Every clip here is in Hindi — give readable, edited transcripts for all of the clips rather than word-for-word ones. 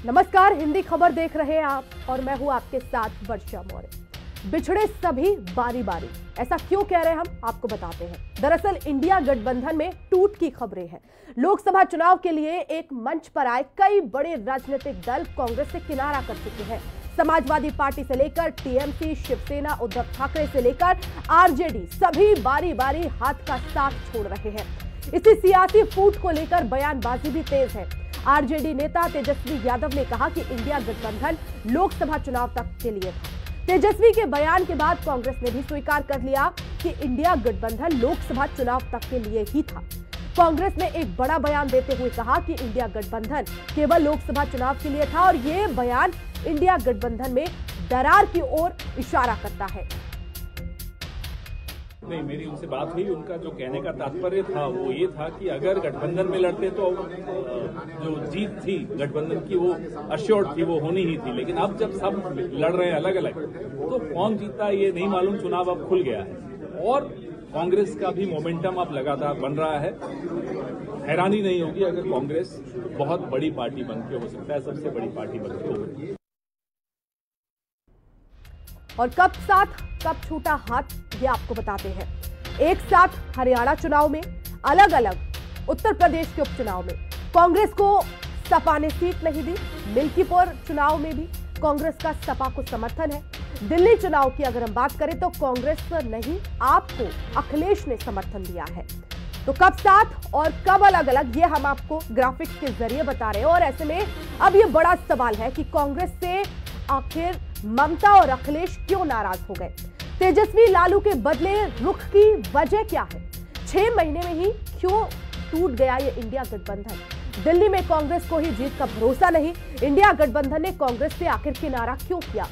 नमस्कार, हिंदी खबर देख रहे हैं आप और मैं हूं आपके साथ वर्षा मौर्य। बिछड़े सभी बारी बारी, ऐसा क्यों कह रहे हैं हम आपको बताते हैं। दरअसल इंडिया गठबंधन में टूट की खबरें हैं। लोकसभा चुनाव के लिए एक मंच पर आए कई बड़े राजनीतिक दल कांग्रेस से किनारा कर चुके हैं। समाजवादी पार्टी से लेकर टीएमसी, शिवसेना, उद्धव ठाकरे से लेकर आरजेडी, सभी बारी बारी हाथ का साथ छोड़ रहे हैं। इसी सियासी फूट को लेकर बयानबाजी भी तेज है। आरजेडी नेता तेजस्वी यादव ने कहा कि इंडिया गठबंधन लोकसभा चुनाव तक के लिए था। तेजस्वी के बयान के बाद कांग्रेस ने भी स्वीकार कर लिया कि इंडिया गठबंधन लोकसभा चुनाव तक के लिए ही था। कांग्रेस ने एक बड़ा बयान देते हुए कहा कि इंडिया गठबंधन केवल लोकसभा चुनाव के लिए था और यह बयान इंडिया गठबंधन में दरार की ओर इशारा करता है। नहीं, मेरी उनसे बात हुई। उनका जो कहने का तात्पर्य था वो ये था कि अगर गठबंधन में लड़ते तो जो जीत थी गठबंधन की वो अश्योर्ड थी, वो होनी ही थी। लेकिन अब जब सब लड़ रहे हैं अलग अलग, तो कौन जीता ये नहीं मालूम। चुनाव अब खुल गया है और कांग्रेस का भी मोमेंटम अब लगातार बन रहा है। हैरानी नहीं होगी अगर कांग्रेस बहुत बड़ी पार्टी बन के, हो सकता है सबसे बड़ी पार्टी बन के हो। और कब साथ कब छूटा हाथ, ये आपको बताते हैं। एक साथ हरियाणा चुनाव में, अलग अलग उत्तर प्रदेश के उपचुनाव में कांग्रेस को सपा ने सीट नहीं दी। मिल्कीपुर चुनाव में भी कांग्रेस का सपा को समर्थन है। दिल्ली चुनाव की अगर हम बात करें तो कांग्रेस नहीं, आपको अखिलेश ने समर्थन दिया है। तो कब साथ और कब अलग अलग, ये हम आपको ग्राफिक्स के जरिए बता रहे हैं। और ऐसे में अब ये बड़ा सवाल है कि कांग्रेस से आखिर ममता और अखिलेश क्यों नाराज हो गए। तेजस्वी लालू के बदले रुख की वजह क्या है। 6 महीने में ही क्यों टूट गया ये इंडिया गठबंधन। दिल्ली में कांग्रेस को ही जीत का भरोसा नहीं, इंडिया गठबंधन ने कांग्रेस से आखिर किनारा क्यों किया।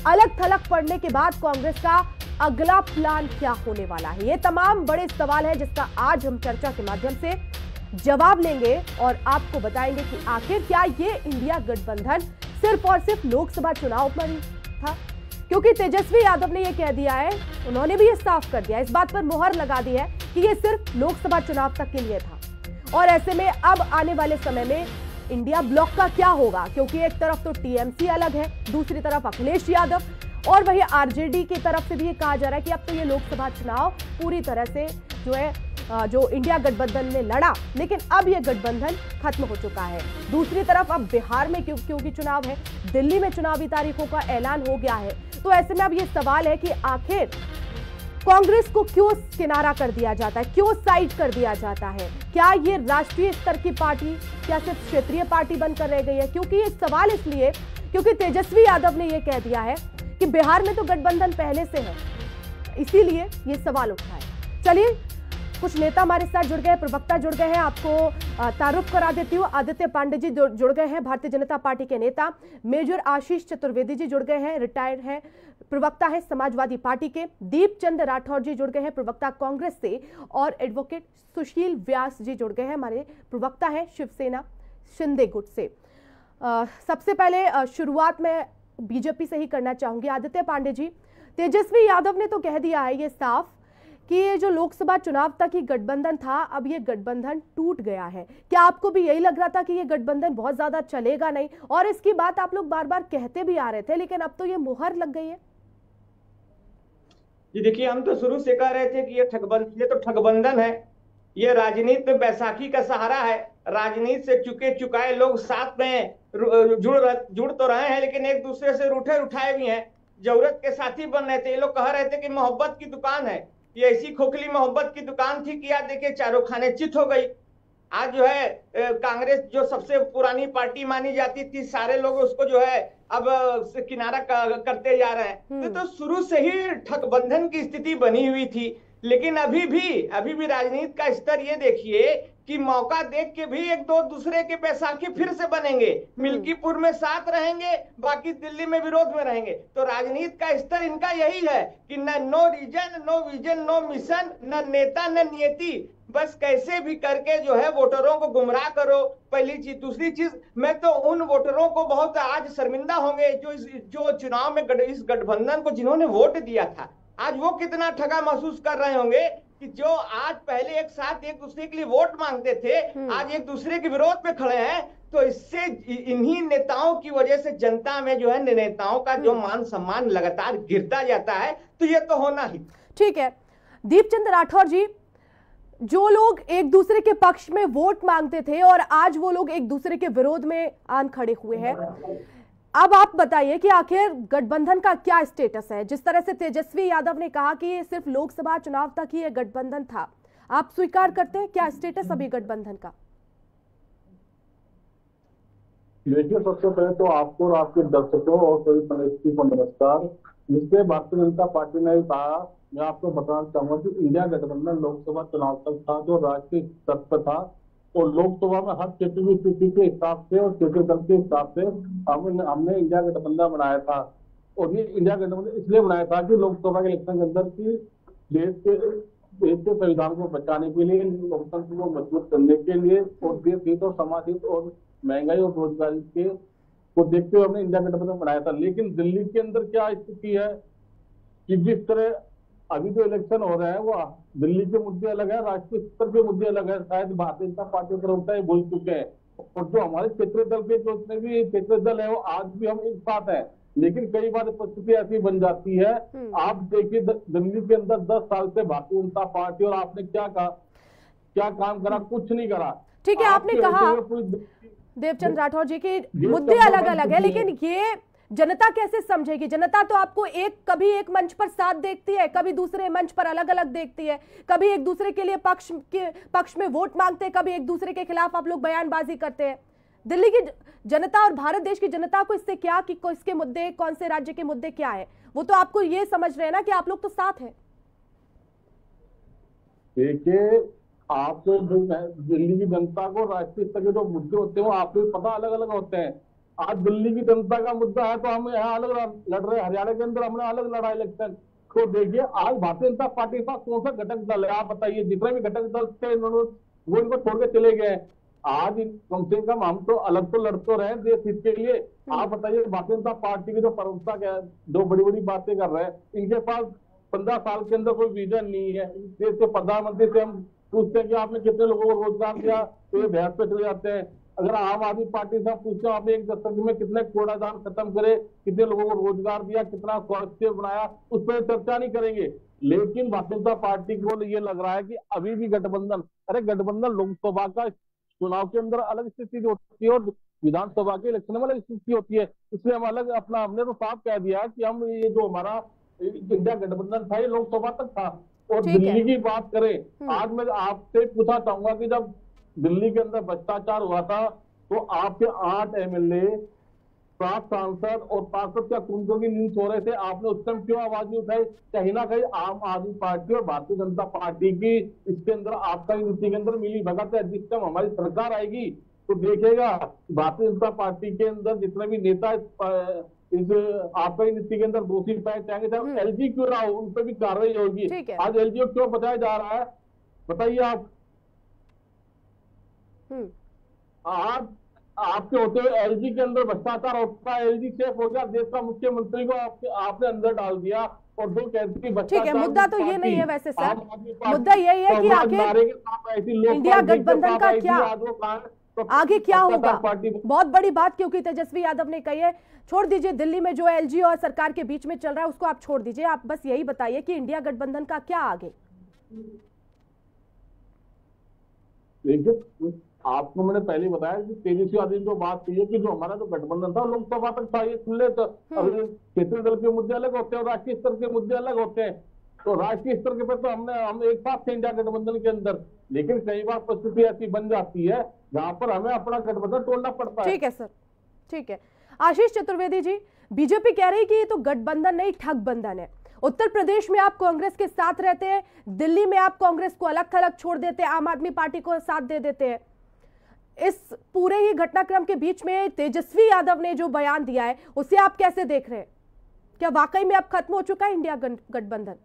अलग थलग पड़ने के बाद कांग्रेस का अगला प्लान क्या होने वाला है। ये तमाम बड़े सवाल है जिसका आज हम चर्चा के माध्यम से जवाब लेंगे और आपको बताएंगे कि आखिर क्या ये इंडिया गठबंधन सिर्फ और सिर्फ लोकसभा चुनाव पर ही था। क्योंकि तेजस्वी यादव ने यह कह दिया है, उन्होंने भी ये साफ कर दिया, इस बात पर मुहर लगा दी है कि ये सिर्फ लोकसभा चुनाव तक के लिए था। और ऐसे में अब आने वाले समय में इंडिया ब्लॉक का क्या होगा, क्योंकि एक तरफ तो टीएमसी अलग है, दूसरी तरफ अखिलेश यादव और वही आरजेडी की तरफ से भी ये कहा जा रहा है कि अब तो ये लोकसभा चुनाव पूरी तरह से जो इंडिया गठबंधन ने लड़ा, लेकिन अब ये गठबंधन खत्म हो चुका है। दूसरी तरफ अब बिहार में क्योंकि चुनाव है, दिल्ली में चुनावी तारीखों का ऐलान हो गया है। तो ऐसे में अब ये सवाल है कि आखिर कांग्रेस को क्यों किनारा कर दिया जाता है, क्यों साइड कर दिया जाता है। क्या ये राष्ट्रीय स्तर की पार्टी क्या सिर्फ क्षेत्रीय पार्टी बनकर रह गई है। क्योंकि ये सवाल इसलिए क्योंकि तेजस्वी यादव ने यह कह दिया है कि बिहार में तो गठबंधन पहले से है, इसीलिए ये सवाल उठा है। चलिए, कुछ नेता हमारे साथ जुड़ गए, प्रवक्ता जुड़ गए हैं। आपको तारुफ करा देती हूँ। आदित्य पांडे जी जुड़ गए हैं, भारतीय जनता पार्टी के नेता। मेजर आशीष चतुर्वेदी जी जुड़ गए हैं, रिटायर्ड हैं, प्रवक्ता है समाजवादी पार्टी के। दीप चंद राठौर जी जुड़ गए हैं, प्रवक्ता कांग्रेस से। और एडवोकेट सुशील व्यास जी जुड़ गए हैं, हमारे प्रवक्ता है शिवसेना शिंदे गुट से। सबसे पहले शुरुआत में बीजेपी से ही करना चाहूंगी। आदित्य पांडे जी, तेजस्वी यादव ने तो कह दिया है ये साफ कि ये जो लोकसभा चुनाव तक ही गठबंधन था, अब ये गठबंधन टूट गया है। क्या आपको भी यही लग रहा था कि ये गठबंधन बहुत ज्यादा चलेगा नहीं, और इसकी बात आप लोग बार बार कहते भी आ रहे थे, लेकिन अब तो ये मुहर लग गई है। जी देखिए, हम तो शुरू से कह रहे थे कि ये तो ठगबंधन है। ये राजनीति में बैसाखी का सहारा है। राजनीति से चुके चुकाए लोग साथ में जुड़ तो रहे हैं, लेकिन एक दूसरे से रूठे उठाए भी हैं। जरूरत के साथी बन रहे थे। ये लोग कह रहे थे कि मोहब्बत की दुकान है। ये ऐसी खोखली मोहब्बत की दुकान थी कि यार देखिए, चारों खाने चित हो गई। आज जो है कांग्रेस जो सबसे पुरानी पार्टी मानी जाती थी, सारे लोग उसको जो है अब किनारा करते जा रहे हैं। तो शुरू से ही ठगबंधन की स्थिति बनी हुई थी। लेकिन अभी भी राजनीति का स्तर ये देखिए कि मौका देख के भी एक दो दूसरे के बैसाखी फिर से बनेंगे। मिल्कीपुर में साथ रहेंगे, बाकी दिल्ली में विरोध में रहेंगे। तो राजनीति का स्तर इनका यही है कि no reason, no vision, no mission, न नेता न नियति। बस कैसे भी करके जो है वोटरों को गुमराह करो, पहली चीज। दूसरी चीज, मैं तो उन वोटरों को बहुत आज शर्मिंदा होंगे जो चुनाव में इस गठबंधन को जिन्होंने वोट दिया था, आज वो कितना ठगा महसूस कर रहे होंगे कि जो आज पहले एक साथ एक दूसरे के लिए वोट मांगते थे, आज एक दूसरे के विरोध में खड़े हैं। तो इससे इन्हीं नेताओं की वजह से जनता में जो है नेताओं का जो मान सम्मान लगातार गिरता जाता है। तो ये तो होना ही। ठीक है दीपचंद राठौर जी, जो लोग एक दूसरे के पक्ष में वोट मांगते थे और आज वो लोग एक दूसरे के विरोध में आन खड़े हुए हैं, अब आप बताइए कि आखिर गठबंधन का क्या स्टेटस है। जिस तरह से तेजस्वी यादव ने कहा कि ये सिर्फ लोकसभा चुनाव तक ही ये गठबंधन था, आप स्वीकार करते हैं? क्या स्टेटस अभी गठबंधन का? देखिए, सबसे पहले तो आपको और आपके दर्शकों और सभी पनेस्टी को नमस्कार। जिससे भारतीय जनता पार्टी ने कहा, मैं आपको बताना चाहूंगा कि इंडिया गठबंधन लोकसभा चुनाव तक था, जो राष्ट्रीय स्तर पर था, और लोकसभा में हर क्षेत्र की स्थिति के हिसाब से और क्षेत्रीय दल के हिसाब से हमने इंडिया गठबंधन बनाया था। और ये इंडिया गठबंधन इसलिए बनाया था कि लोकसभा के इलेक्शन के अंदर की देश के संविधान को बचाने के लिए, लोकतंत्र को मजबूत करने के लिए, और देश हित और समाज हित और महंगाई और रोजगारी के को देखते हुए हमने इंडिया गठबंधन बनाया था। लेकिन दिल्ली के अंदर क्या स्थिति है कि जिस तरह अभी जो इलेक्शन हो रहे हैं वो दिल्ली के मुद्दे अलग है, राष्ट्रीय स्तर के मुद्दे अलग है। शायद भारतीय जनता पार्टी प्रवक्ता भूल चुके हैं। और जो हमारे क्षेत्रीय दल के जितने भी क्षेत्रीय दल है वो आज भी हम एक साथ हैं। लेकिन कई बार परिस्थिति ऐसी बन जाती है। आप देखिए, दिल्ली के अंदर 10 साल से भारतीय जनता पार्टी, और आपने क्या कहा, क्या काम करा? कुछ नहीं करा। ठीक है, आपने कहा देवचंद राठौर जी के मुद्दे अलग अलग है, लेकिन ये जनता कैसे समझेगी? जनता तो आपको कभी एक मंच पर साथ देखती है, कभी दूसरे मंच पर अलग अलग देखती है, कभी एक दूसरे के लिए पक्ष में वोट मांगते हैं, कभी एक दूसरे के खिलाफ आप लोग बयानबाजी करते हैं। दिल्ली की जनता और भारत देश की जनता को इससे क्या, कि इसके मुद्दे, कौन से राज्य के मुद्दे क्या है, वो तो आपको ये समझ रहे हैं ना कि आप लोग तो साथ हैं। देखिए, आपको दिल्ली की जनता को राष्ट्रीय स्तर के जो मुद्दे होते हैं वो आपको पता अलग अलग होते हैं। आज दिल्ली की जनता का मुद्दा है तो हम यहाँ अलग लड़ रहे हैं, हरियाणा के अंदर हमने अलग लड़ा इलेक्शन। तो देखिए, आज भारतीय जनता पार्टी के पास कौन सा घटक दल है? आप बताइए। जितने भी घटक दल थे वो इनको छोड़ के चले गए। आज कम से कम हम तो अलग तो लड़ तो रहे देश हित के लिए। आप बताइए, भारतीय जनता पार्टी की जो प्रवक्ता क्या जो बड़ी बड़ी बातें कर रहे हैं, इनके पास 15 साल के अंदर कोई विजन नहीं है। देश के प्रधानमंत्री से हम पूछते हैं कि आपने कितने लोगों को रोजगार दिया, तो ये बहस पे चले जाते हैं। अगर आम आदमी पार्टी से पूछते हैं आपने 1 दशक में कितने कूड़ादान खत्म करे, कितने लोगों को रोजगार दिया, कितना स्वास्थ्य बनाया, उस पर चर्चा नहीं करेंगे। लेकिन भारतीय जनता पार्टी को ये लग रहा है कि अभी भी गठबंधन, अरे गठबंधन लोकसभा का चुनाव के अंदर अलग स्थिति होती है और विधानसभा के इलेक्शन में अलग स्थिति होती है। इसलिए हम अलग हमने तो साफ कह दिया कि हम ये जो हमारा इंडिया गठबंधन था ये लोकसभा तक था। और दिल्ली की बात करें, आज मैं आपसे पूछना चाहूंगा कि जब दिल्ली के अंदर भ्रष्टाचार हुआ था तो आपके 8 MLA, 7 सांसद और पार्षद क्या कुंभों की नींद सो रहे थे? आपने उस टाइम क्यों आवाज नहीं उठाई? कहीं ना कहीं आम आदमी पार्टी और भारतीय जनता पार्टी की इसके अंदर आपका नीति के अंदर मिली भगत है। जिस टाइम हमारी सरकार आएगी तो देखेगा भारतीय जनता पार्टी के अंदर जितने भी नेता इस आपका नीति के अंदर दोषी पाए जाएंगे, चाहे LG क्यों रहा हो, उन पर भी कार्रवाई होगी। आज LG को क्यों बचाया जा रहा है बताइए आप? आज आपके होते हुए LG के अंदर भ्रष्टाचार होता है, LG सेफ हो गया, देश का मुख्यमंत्री को आपने अंदर डाल दिया और दो कैंसिल। ठीक है, मुद्दा तो ये नहीं है वैसे सर, मुद्दा यही है कि आखिर इंडिया गठबंधन का क्या आगे क्या होगा? बहुत बड़ी बात क्योंकि तेजस्वी यादव ने कही है। छोड़ दीजिए दिल्ली में जो LG और सरकार के बीच में चल रहा है उसको आप छोड़ दीजिए, आप बस यही बताइए कि इंडिया गठबंधन का क्या आगे? देखिए, आपको मैंने पहले बताया कि तेजस्वी यादव ने जो बात कही है कि जो हमारा जो गठबंधन था लोकसभा तक था, ये खुले तो क्षेत्रीय दल के मुद्दे अलग होते हैं और राष्ट्रीय स्तर के मुद्दे अलग होते हैं। तो राष्ट्रीय स्तर के पे तो हम एक साथ थे इंडिया गठबंधन के अंदर, लेकिन कई बार परिस्थिति ऐसी बन जाती है जहां पर हमें अपना गठबंधन तोड़ना पड़ता है। ठीक है सर, ठीक है। आशीष चतुर्वेदी जी, बीजेपी कह रही है कि ये तो गठबंधन नहीं ठगबंधन है। उत्तर प्रदेश में आप कांग्रेस के साथ रहते हैं, दिल्ली में आप कांग्रेस को अलग थलग छोड़ देते हैं, आम आदमी पार्टी को साथ दे देते हैं। इस पूरे ही घटनाक्रम के बीच में तेजस्वी यादव ने जो बयान दिया है उसे आप कैसे देख रहे हैं? क्या वाकई में अब खत्म हो चुका है इंडिया गठबंधन?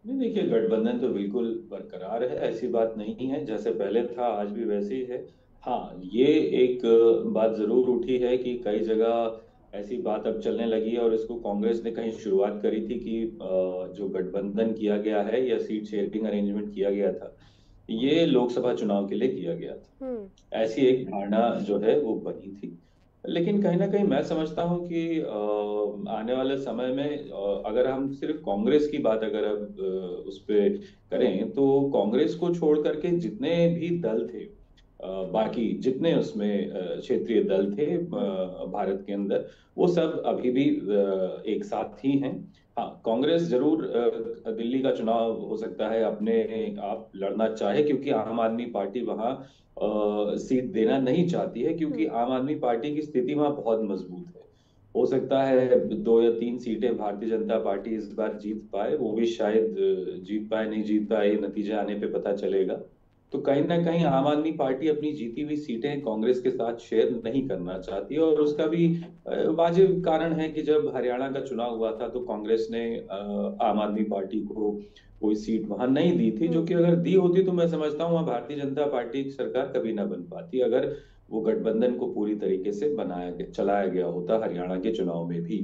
नहीं, देखिए, गठबंधन तो बिल्कुल बरकरार है, ऐसी बात नहीं है। जैसे पहले था आज भी वैसे ही है। हाँ, ये एक बात जरूर उठी है कि कई जगह ऐसी बात अब चलने लगी है और इसको कांग्रेस ने कहीं शुरुआत करी थी कि जो गठबंधन किया गया है या सीट शेयरिंग अरेंजमेंट किया गया था, ये लोकसभा चुनाव के लिए किया गया था। ऐसी एक धारणा जो है वो बनी थी। लेकिन कहीं ना कहीं मैं समझता हूं कि आने वाले समय में अगर हम सिर्फ कांग्रेस की बात अगर अब उस पे करें, तो कांग्रेस को छोड़ करके जितने भी दल थे, बाकी जितने उसमें क्षेत्रीय दल थे भारत के अंदर, वो सब अभी भी एक साथ ही हैं। हाँ, कांग्रेस जरूर दिल्ली का चुनाव हो सकता है अपने आप लड़ना चाहे, क्योंकि आम आदमी पार्टी वहां सीट देना नहीं चाहती है, क्योंकि आम आदमी पार्टी की स्थिति वहां बहुत मजबूत है। हो सकता है 2 या 3 सीटें भारतीय जनता पार्टी इस बार जीत पाए, वो भी शायद जीत पाए नहीं जीत पाए नतीजा आने पे पता चलेगा। तो कहीं ना कहीं आम आदमी पार्टी अपनी जीती हुई सीटें कांग्रेस के साथ शेयर नहीं करना चाहती, और उसका भी वाजिब कारण है कि जब हरियाणा का चुनाव हुआ था तो कांग्रेस ने आम आदमी पार्टी को कोई सीट वहां नहीं दी थी, जो कि अगर दी होती तो मैं समझता हूँ वहां भारतीय जनता पार्टी की सरकार कभी ना बन पाती, अगर वो गठबंधन को पूरी तरीके से चलाया गया होता हरियाणा के चुनाव में भी।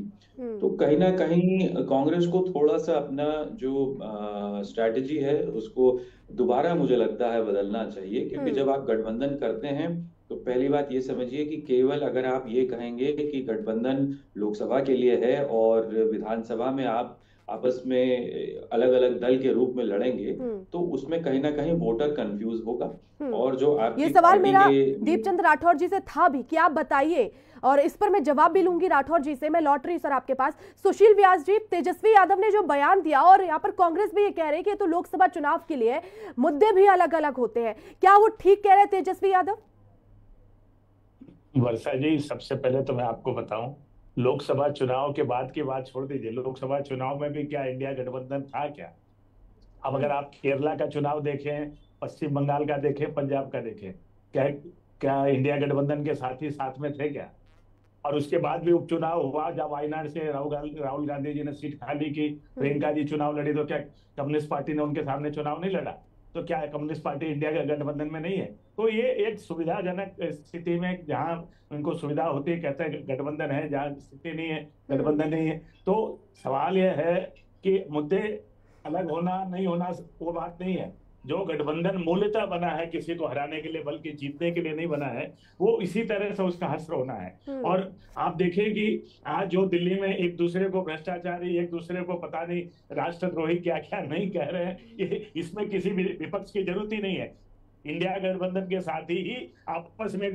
तो कहीं ना कहीं कांग्रेस को थोड़ा सा अपना जो स्ट्रैटेजी है उसको दोबारा मुझे लगता है बदलना चाहिए, क्योंकि जब आप गठबंधन करते हैं तो पहली बात ये समझिए कि केवल अगर आप ये कहेंगे कि गठबंधन लोकसभा के लिए है और विधानसभा में आप आपस में अलग अलग दल के रूप में लड़ेंगे, तो उसमें कहीं ना कहीं वोटर कंफ्यूज होगा। और जो आपकी ये सवाल मेरा दीपचंद राठौर जी से था भी कि आप बताइए, और इस पर मैं जवाब भी लूंगी राठौर जी से। मैं लौट रही सर आपके पास। सुशील व्यास जी, तेजस्वी यादव ने जो बयान दिया और यहाँ पर कांग्रेस भी ये कह रही है कि तो लोकसभा चुनाव के लिए मुद्दे भी अलग अलग होते हैं, क्या वो ठीक कह रहे हैं तेजस्वी यादव? वर्षा जी, सबसे पहले तो मैं आपको बताऊं, लोकसभा चुनाव के बाद की बात छोड़ दीजिए, लोकसभा चुनाव में भी क्या इंडिया गठबंधन था क्या? अब अगर आप केरला का चुनाव देखें, पश्चिम बंगाल का देखें, पंजाब का देखें, क्या इंडिया गठबंधन के साथी साथ में थे क्या? और उसके बाद भी उपचुनाव हुआ, जब वायनाड से राहुल गांधी जी ने सीट खाली की, प्रियंका जी चुनाव लड़ी, तो क्या कम्युनिस्ट पार्टी ने उनके सामने चुनाव नहीं लड़ा? तो क्या कम्युनिस्ट पार्टी इंडिया के गठबंधन में नहीं है? तो ये एक सुविधाजनक स्थिति में जहां उनको सुविधा होती है कहते हैं गठबंधन है, जहां स्थिति नहीं है गठबंधन नहीं है। तो सवाल यह है कि मुद्दे अलग होना नहीं होना वो बात नहीं है। जो गठबंधन मूलतः बना है किसी को हराने के लिए बल्कि जीतने के लिए नहीं बना है, वो इसी तरह से उसका हश्र होना है। और आप देखें कि आज जो दिल्ली में एक दूसरे को भ्रष्टाचारी, एक दूसरे को पता नहीं राष्ट्रद्रोही क्या क्या नहीं कह रहे हैं, इसमें किसी भी विपक्ष की जरूरत ही नहीं है। इंडिया गठबंधन के साथ ही आपस में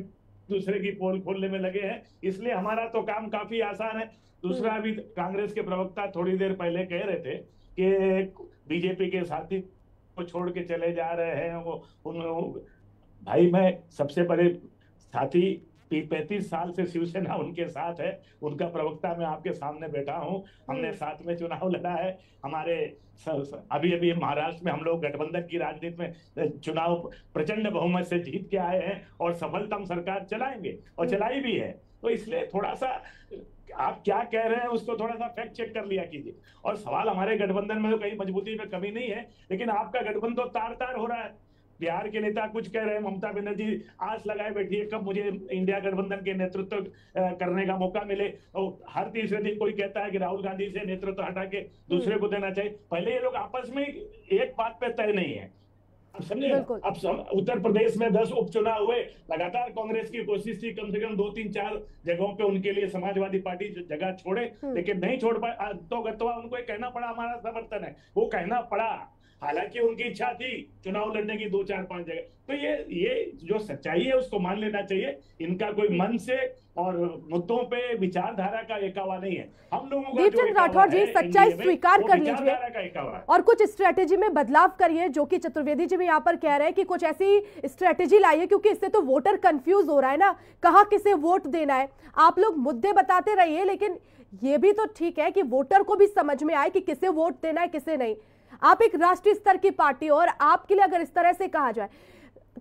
दूसरे की पोल खोलने में लगे हैं, इसलिए हमारा तो काम काफी आसान है। दूसरा, अभी कांग्रेस के प्रवक्ता थोड़ी देर पहले कह रहे थे कि बीजेपी के साथी को छोड़ के चले जा रहे हैं। भाई, मैं सबसे बड़े साथी 35 साल से शिवसेना उनके साथ है, उनका प्रवक्ता मैं आपके सामने बैठा हूं। हमने साथ में चुनाव लड़ा है। हमारे अभी महाराष्ट्र में हम लोग गठबंधन की राजनीति में चुनाव प्रचंड बहुमत से जीत के आए हैं और सफलतम सरकार चलाएंगे और चलाई भी है। तो इसलिए थोड़ा सा आप क्या कह रहे हैं उसको थोड़ा सा फैक्ट चेक कर लिया कीजिए। और सवाल हमारे गठबंधन में तो कहीं मजबूती में कमी नहीं है, लेकिन आपका गठबंधन तो तार तार हो रहा है। बिहार के नेता कुछ कह रहे हैं, ममता बनर्जी आस लगाए बैठी है कब मुझे इंडिया गठबंधन के नेतृत्व करने का मौका मिले। और हर तीसरे दिन कोई कहता है कि राहुल गांधी से नेतृत्व हटा के दूसरे को देना चाहिए। पहले ये लोग आपस में एक बात पे तय नहीं है, अब समझे। अब उत्तर प्रदेश में 10 उपचुनाव हुए, लगातार कांग्रेस की कोशिश थी कम से कम 2, 3, 4 जगहों पे उनके लिए समाजवादी पार्टी जगह छोड़े, लेकिन नहीं छोड़ पाए। तो गत्वा उनको कहना पड़ा हमारा समर्थन है, वो कहना पड़ा, हालांकि उनकी इच्छा थी चुनाव लड़ने की 2, 4, 5 जगह। तो ये जो सच्चाई है उसको मान लेना चाहिए। इनका कोई मन से और मुद्दों पे विचारधारा का एकावा नहीं है। हम लोगों का दीपचंद राठौर जी, सच्चाई स्वीकार कर लीजिए और कुछ स्ट्रेटेजी में बदलाव करिए, जो कि चतुर्वेदी जी भी यहाँ पर कह रहे हैं कि कुछ ऐसी स्ट्रेटेजी लाइए, क्योंकि इससे तो वोटर कंफ्यूज हो रहा है ना, कहाँ किसे वोट देना है। आप लोग मुद्दे बताते रहिए, लेकिन ये भी तो ठीक है कि वोटर को भी समझ में आए कि किसे वोट देना है किसे नहीं। आप एक राष्ट्रीय स्तर की पार्टी, और आपके लिए अगर इस तरह से कहा जाए,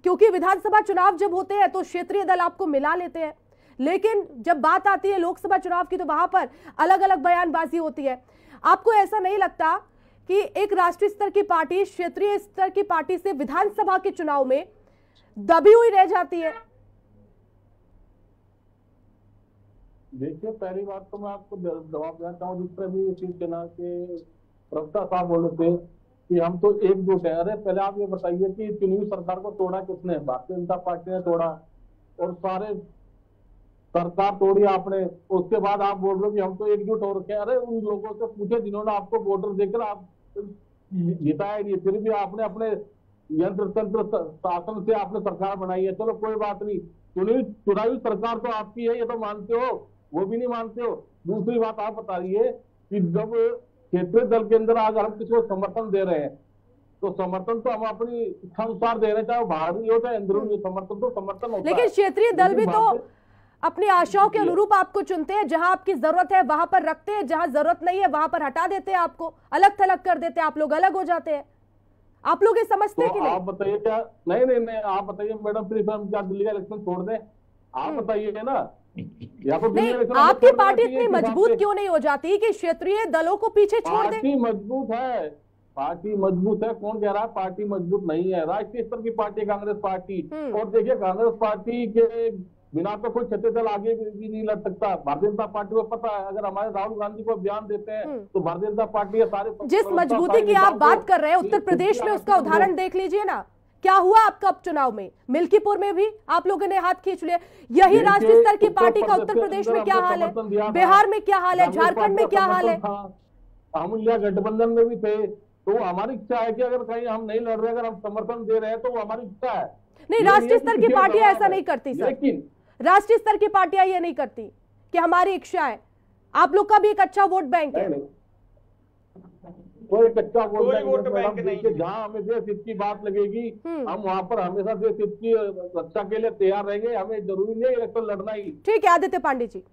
क्योंकि विधानसभा चुनाव जब होते हैं तो क्षेत्रीय दल आपको मिला लेते हैं, लेकिन जब बात आती है लोकसभा चुनाव की तो वहां पर अलग अलग बयानबाजी होती है। आपको ऐसा नहीं लगता कि एक राष्ट्रीय स्तर की पार्टी क्षेत्रीय स्तर की पार्टी से विधानसभा के चुनाव में दबी हुई रह जाती है? देखिए, पहली बात तो मैं आपको जवाब देना चाहूँ, जिस तरह भी शिवसेना के प्रवक्ता साहब बोल रहे थे कि हम तो एकजुट है। अरे पहले आप ये बताइए कि चुनी हुई सरकार को तोड़ा किसने? भारतीय जनता पार्टी ने तोड़ा, और सारे सरकार तोड़ी आपने। उसके बाद आप बोल रहे हो कि हम तो एकजुट हो रखे हैं। अरे उन लोगों से पूछे जिन्होंने आपको वोटर देकर आप जिताया नहीं, फिर भी आपने अपने यंत्र तंत्र शासन से आपने सरकार बनाई है। चलो कोई बात नहीं, चुनावी सरकार तो आपकी है, ये तो मानते हो, वो भी नहीं मानते हो। दूसरी बात आप बता रही है कि जब क्षेत्रीय दल के अंदर अगर हम किसी को समर्थन दे रहे हैं तो समर्थन तो हम अपनी इच्छा अनुसार दे रहे हैं, चाहे बाहरी हो चाहे अंदरूनी, समर्थन तो समर्थन होता है। लेकिन क्षेत्रीय दल भी तो अपनी आशाओं के अनुरूप आपको चुनते हैं, जहां आपकी जरूरत है वहां पर रखते हैं, जहां जरूरत नहीं है वहां पर हटा देते हैं, आपको अलग थलग कर देते हैं, आप लोग अलग हो जाते हैं। आप लोग ये समझते हैं कि नहीं? आप बताइए क्या? नहीं, आप बताइए मैडम, प्लीज हम क्या दिल्ली का इलेक्शन छोड़ दें? आप बताइए ना, या तो नहीं, आपकी पार्टी इतनी मजबूत क्यों नहीं हो जाती कि क्षेत्रीय दलों को पीछे छोड़ दे? पार्टी मजबूत है, पार्टी मजबूत है। कौन कह रहा है पार्टी मजबूत नहीं है? राष्ट्रीय स्तर की पार्टी कांग्रेस पार्टी, और देखिए कांग्रेस पार्टी के बिना तो कोई क्षेत्रीय दल आगे भी नहीं लड़ सकता। भारतीय जनता पार्टी को पता है, अगर हमारे राहुल गांधी को बयान देते हैं तो भारतीय जनता पार्टी के सारे जिस मजबूती की आप बात कर रहे हैं उत्तर प्रदेश में, उसका उदाहरण देख लीजिए ना, क्या हुआ आपका उपचुनाव में? मिल्कीपुर में भी आप लोगों ने हाथ खींच लिया। यही राष्ट्रीय स्तर की पार्टी का उत्तर प्रदेश में क्या हाल है, बिहार में क्या हाल है, झारखंड में क्या हाल है? हम इंडिया गठबंधन में भी थे, तो हमारी इच्छा है कि अगर कहीं हम नहीं लड़ रहे, अगर हम समर्थन दे रहे हैं तो वो हमारी इच्छा है। नहीं, राष्ट्रीय स्तर की पार्टियां ऐसा नहीं करती सर। लेकिन राष्ट्रीय स्तर की पार्टियां ये नहीं करती कि हमारी इच्छा है। आप लोग का भी एक अच्छा वोट बैंक है। कोई कच्चा वोट बैंक नहीं। जहाँ हमें देश हित की बात लगेगी हम वहाँ पर हमेशा देश हित की रक्षा के लिए तैयार रहेंगे। हमें जरूरी नहीं इलेक्शन लड़ना ही। ठीक है आदित्य पांडे जी।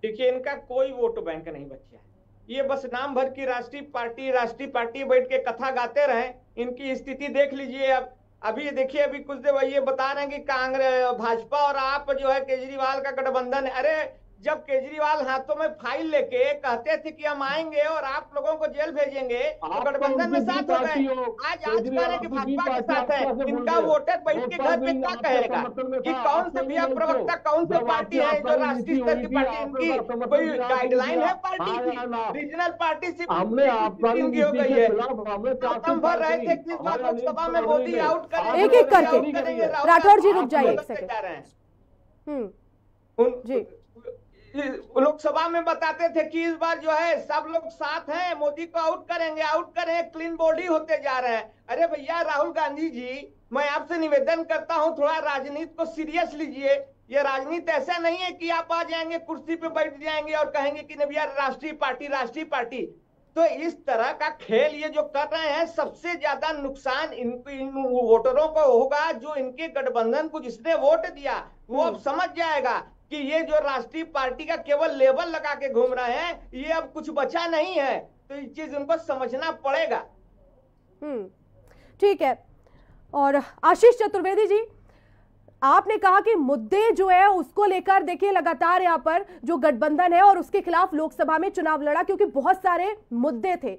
देखिए, इनका कोई वोट बैंक नहीं बचा है। ये बस नाम भर की राष्ट्रीय पार्टी बैठ के कथा गाते रहे। इनकी स्थिति देख लीजिए। अब अभी देखिए, अभी कुछ देर ये बता रहे हैं कि कांग्रेस, भाजपा और आप जो है केजरीवाल का गठबंधन है। अरे जब केजरीवाल हाथों में फाइल लेके कहते थे कि हम आएंगे और आप लोगों को जेल भेजेंगे, तो गठबंधन में साथ हो गए। आज कह रहे कि भाजपा के साथ है। इनका वोटर बैठ के घर पे क्या कहेगा कि कौन से भैया प्रवक्ता, कौन सी पार्टी है जो राष्ट्रीय स्तर की पार्टी? इनकी कोई गाइडलाइन है पार्टी की? रीजनल पार्टी सिर्फ इनकी हो गई है। खत्म भर रहे थे कि इस बार लोकसभा में मोदी आउट करेंगे, एक एक करके। राठौर जी रुक जाइए एक सेकंड। जी, लोकसभा में बताते थे कि इस बार जो है सब लोग साथ हैं, मोदी को आउट करेंगे, क्लीन बॉडी होते जा रहे हैं। अरे भैया राहुल गांधी जी, मैं आपसे निवेदन करता हूं, थोड़ा राजनीति को सीरियस लीजिए। ये राजनीति ऐसा नहीं है कि आप आ जाएंगे कुर्सी पे बैठ जाएंगे और कहेंगे कि भैया राष्ट्रीय पार्टी। तो इस तरह का खेल ये जो कर रहे हैं, सबसे ज्यादा नुकसान इन वोटरों को होगा जो इनके गठबंधन को जिसने वोट दिया वो अब समझ जाएगा कि ये जो राष्ट्रीय पार्टी का केवल लेबल लगा के घूम रहे हैं, ये अब कुछ बचा नहीं है। तो ये चीज उनको समझना पड़ेगा। ठीक है। और आशीष चतुर्वेदी जी, आपने कहा कि मुद्दे जो है उसको लेकर देखिए लगातार यहाँ पर जो गठबंधन है और उसके खिलाफ लोकसभा में चुनाव लड़ा क्योंकि बहुत सारे मुद्दे थे।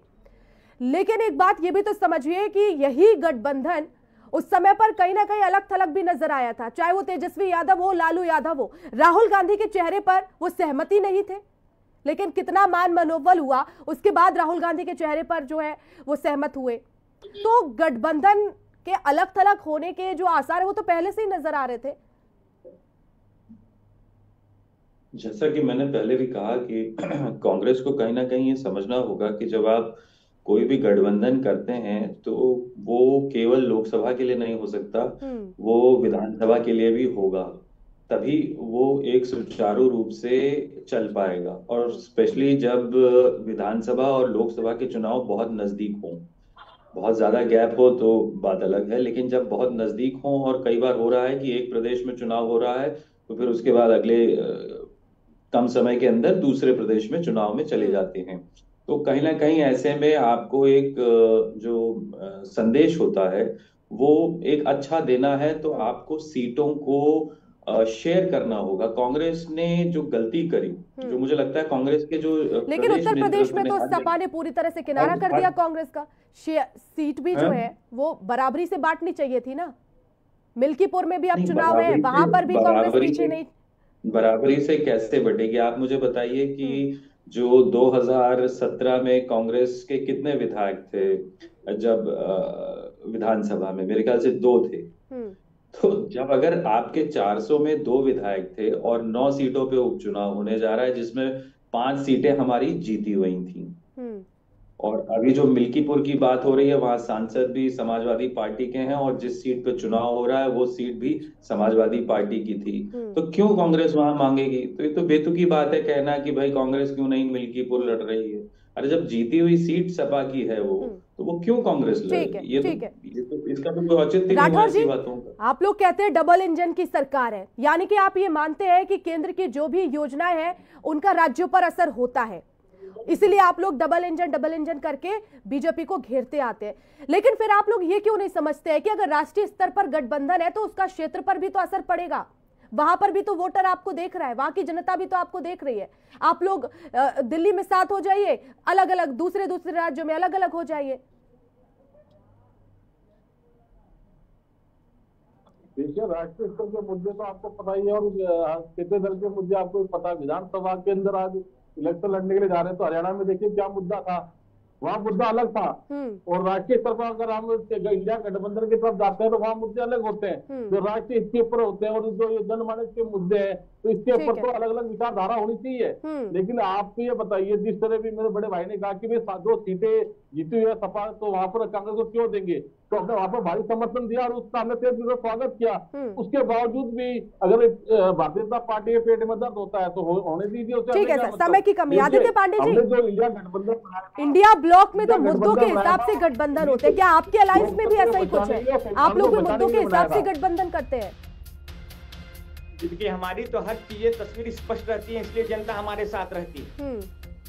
लेकिन एक बात ये भी तो समझिए कि यही गठबंधन उस समय पर कहीं ना कहीं अलग थलग भी नजर आया था, चाहे वो तेजस्वी यादव हो, लालू यादव हो। राहुल गांधी के चेहरे पर वो सहमति नहीं थे, लेकिन कितना मान मनोबल हुआ उसके बाद राहुल गांधी के चेहरे पर जो है वो सहमत हुए। तो गठबंधन के अलग थलग होने के जो आसार है वो तो पहले से ही नजर आ रहे थे। जैसा कि मैंने पहले भी कहा कि कांग्रेस को कहीं ना कहीं ये समझना होगा कि जब आप कोई भी गठबंधन करते हैं तो वो केवल लोकसभा के लिए नहीं हो सकता, वो विधानसभा के लिए भी होगा, तभी वो एक सुचारू रूप से चल पाएगा। और स्पेशली जब विधानसभा और लोकसभा के चुनाव बहुत नजदीक हों, बहुत ज्यादा गैप हो तो बात अलग है, लेकिन जब बहुत नजदीक हो और कई बार हो रहा है कि एक प्रदेश में चुनाव हो रहा है तो फिर उसके बाद अगले कम समय के अंदर दूसरे प्रदेश में चुनाव में चले जाते हैं, तो कहीं ना कहीं ऐसे में आपको एक जो संदेश होता है वो एक अच्छा देना है, तो आपको सीटों को शेयर करना होगा। कांग्रेस ने जो गलती करी, जो मुझे लगता है कांग्रेस के जो लेकिन उत्तर प्रदेश में तो सपा ने पूरी तरह से किनारा कर दिया कांग्रेस का। सीट भी जो है वो बराबरी से बांटनी चाहिए थी ना। मिल्कीपुर में भी अब चुनाव है, वहां पर भी कांग्रेस पीछे नहीं। बराबरी से कैसे बढ़ेगी? आप मुझे बताइए कि जो 2017 में कांग्रेस के कितने विधायक थे जब विधानसभा में? मेरे ख्याल से 2 थे। तो जब अगर आपके 400 में 2 विधायक थे और 9 सीटों पे उपचुनाव होने जा रहा है जिसमें 5 सीटें हमारी जीती हुई थी, और अभी जो मिल्कीपुर की बात हो रही है वहां सांसद भी समाजवादी पार्टी के हैं और जिस सीट पे चुनाव हो रहा है वो सीट भी समाजवादी पार्टी की थी, तो क्यों कांग्रेस वहां मांगेगी? तो ये तो बेतुकी बात है कहना कि भाई कांग्रेस क्यों नहीं मिल्कीपुर लड़ रही है। अरे जब जीती हुई सीट सपा की है वो, तो वो क्यों कांग्रेस लड़ेगी? ये तो इसका तो कोई औचित्य नहीं है ऐसी बातों का। आप लोग कहते हैं डबल इंजन की सरकार है, यानी कि आप ये मानते हैं कि केंद्र की जो भी योजनाएं हैं उनका राज्यों पर असर होता है, इसीलिए आप लोग डबल इंजन करके बीजेपी को घेरते आते हैं। लेकिन फिर आप लोग ये क्यों नहीं समझते हैं कि अगर राष्ट्रीय स्तर पर गठबंधन है तो उसका क्षेत्र पर भी तो असर पड़ेगा, वहां पर भी तो वोटर आपको देख रहा है, वहां की जनता भी तो आपको देख रही है। आप लोग दिल्ली में साथ हो जाइए, अलग अलग दूसरे राज्यों में अलग अलग हो जाइए। देखिए, राष्ट्रीय स्तर के मुद्दे तो आपको पता ही है और क्षेत्रीय दल के मुद्दे आपको पता। विधानसभा के अंदर आज इलेक्शन लड़ने के लिए जा रहे हैं तो हरियाणा में देखिए क्या मुद्दा था, वहाँ मुद्दा अलग था। और राष्ट्रीय स्तर पर अगर हम इंडिया गठबंधन की तरफ जाते हैं तो वहाँ मुद्दे अलग होते हैं जो राष्ट्रीय इसके ऊपर होते हैं, और जो ये जनमानस के मुद्दे हैं तो इसके ऊपर तो अलग अलग विचारधारा होनी चाहिए। लेकिन आप ये बताइए, जिस तरह भी मेरे बड़े भाई ने कहा कि भाई 2 सीटें जीती हुई है सपा, तो वहां पर कांग्रेस को क्यों देंगे? तो हमने वहां पर भारी समर्थन दिया और उसका हमने स्वागत किया। उसके बावजूद भी अगर भारतीय जनता पार्टी के पेट में दर्द होता है तो होने दीजिए उसे। ठीक है सर, समय की कमी। आदित्य पांडे जी, जो इंडिया गठबंधन, इंडिया ब्लॉक में तो मुद्दों के हिसाब से गठबंधन होते हैं, क्या आपके अलायंस में भी ऐसा ही कुछ है? आप लोग भी मुद्दों के हिसाब से गठबंधन करते हैं? देखिए, हमारी तो हर चीजें तस्वीर स्पष्ट रहती है, इसलिए जनता हमारे साथ रहती है।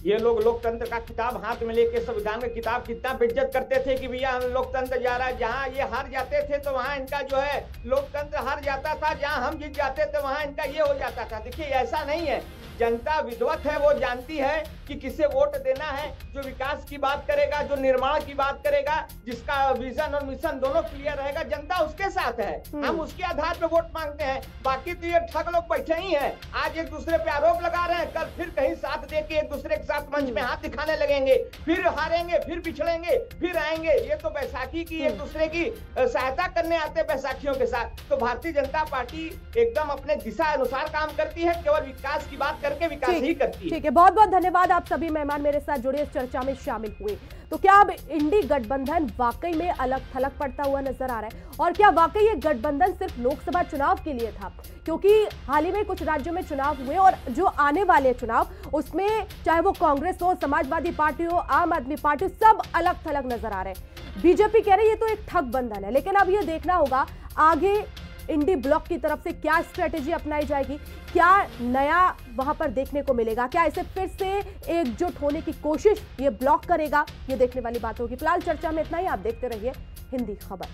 ये लोग लोकतंत्र का किताब हाथ में लेके संविधान में किताब कितना बेइज्जत करते थे कि भैया हम लोकतंत्र जा रहा है। जहाँ ये हार जाते थे तो वहाँ इनका जो है लोकतंत्र हार जाता था, जहाँ हम जीत जाते थे वहाँ इनका ये हो जाता था। देखिए, ऐसा नहीं है, जनता विद्वत है, वो जानती है कि किसे वोट देना है, जो विकास की बात करेगा, जो निर्माण की बात करेगा, जिसका विजन और मिशन दोनों क्लियर रहेगा, जनता उसके साथ है। हम उसके आधार पे वोट मांगते हैं। बाकी तो ये ठग लोग बैठे ही हैं, आज एक दूसरे पे आरोप लगा रहे हैं, कल फिर कहीं साथ देके एक दूसरे के साथ मंच में हाथ दिखाने लगेंगे, फिर हारेंगे, फिर पिछड़ेंगे, फिर आएंगे। ये तो बैसाखी की एक दूसरे की सहायता करने आते हैं बैसाखियों के साथ। तो भारतीय जनता पार्टी एकदम अपने दिशा अनुसार काम करती है, केवल विकास की बात करके विकास ही करती है। ठीक है, बहुत बहुत धन्यवाद। आप सभी मेहमान मेरे साथ जुड़े, इस चर्चा में शामिल हुए। तो क्या अब इंडी गठबंधन वाकई में अलग थलग पड़ता हुआ नजर आ रहा है? और क्या वाकई ये गठबंधन सिर्फ लोकसभा चुनाव के लिए था? क्योंकि हाल ही में कुछ राज्यों में चुनाव हुए और जो आने वाले चुनाव उसमें चाहे वो कांग्रेस हो, समाजवादी पार्टी हो, आम आदमी पार्टी, सब अलग थलग नजर आ रहे हैं। बीजेपी कह रही है ये तो एक ठग बंधन है, लेकिन अब ये देखना होगा आगे इंडी ब्लॉक की तरफ से क्या स्ट्रेटेजी अपनाई जाएगी, क्या नया वहां पर देखने को मिलेगा, क्या इसे फिर से एकजुट होने की कोशिश ये ब्लॉक करेगा, ये देखने वाली बात होगी। फिलहाल चर्चा में इतना ही। आप देखते रहिए हिंदी खबर।